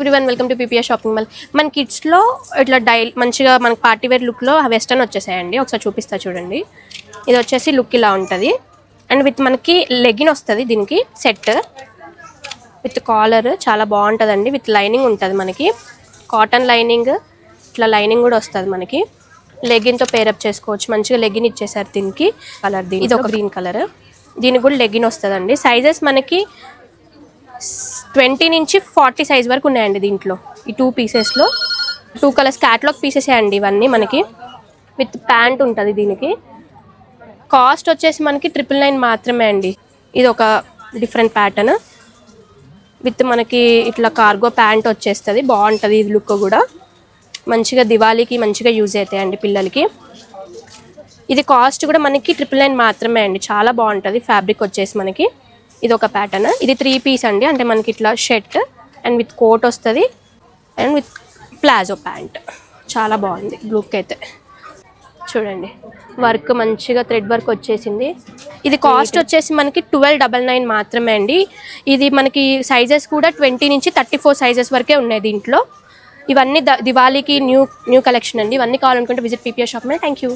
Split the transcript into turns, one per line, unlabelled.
Everyone welcome to PPR shopping mall. మన కిడ్స్లో ఇట్లా మంచిగా మనకి పార్టీ వేర్ లుక్లో వెస్టర్న్ వచ్చేసాయండి. ఒకసారి చూపిస్తా చూడండి. ఇది వచ్చేసి లుక్ ఇలా ఉంటుంది అండ్ విత్ మనకి లెగిన్ వస్తుంది. దీనికి సెట్ విత్ కాలర్ చాలా బాగుంటుందండి. విత్ లైనింగ్ ఉంటుంది మనకి, కాటన్ లైనింగ్, ఇట్లా లైనింగ్ కూడా వస్తుంది మనకి. లెగిన్తో పేరప్ చేసుకోవచ్చు. మంచిగా లెగిన్ ఇచ్చేసారు దీనికి. కలర్ ఇది ఒక గ్రీన్ కలర్, దీనికి కూడా లెగిన్ వస్తుందండి. సైజెస్ మనకి 20 నుంచి 40 సైజ్ వరకు ఉన్నాయండి దీంట్లో. ఈ 2 పీసెస్లో 2 కలర్స్ క్యాటలాగ్ పీసెస్ అండి ఇవన్నీ. మనకి విత్ ప్యాంట్ ఉంటుంది. దీనికి కాస్ట్ వచ్చేసి మనకి 999 మాత్రమే అండి. ఇది ఒక డిఫరెంట్ ప్యాటర్న్ విత్ మనకి ఇట్లా కార్గో ప్యాంట్ వచ్చేస్తుంది. బాగుంటుంది ఇది లుక్ కూడా. మంచిగా దివాళీకి మంచిగా యూజ్ అవుతాయండి పిల్లలకి. ఇది కాస్ట్ కూడా మనకి 999 మాత్రమే అండి. చాలా బాగుంటుంది ఫ్యాబ్రిక్ వచ్చేసి మనకి. ఇది ఒక ప్యాటర్న్. ఇది 3 పీస్ అండి. అంటే మనకి ఇట్లా షర్ట్ అండ్ విత్ కోట్ వస్తుంది అండ్ విత్ ప్లాజో ప్యాంట్. చాలా బాగుంది లుక్ అయితే. చూడండి వర్క్ మంచిగా థ్రెడ్ వర్క్ వచ్చేసింది. ఇది కాస్ట్ వచ్చేసి మనకి 1299 మాత్రమే అండి. ఇది మనకి సైజెస్ కూడా 20 నుంచి 34 సైజెస్ వరకే ఉన్నాయి దీంట్లో. ఇవన్నీ దివాళీకి న్యూ కలెక్షన్ అండి. ఇవన్నీ కావాలనుకుంటే విజిట్ పీపీఆర్ షాప్ మీద. Thank you.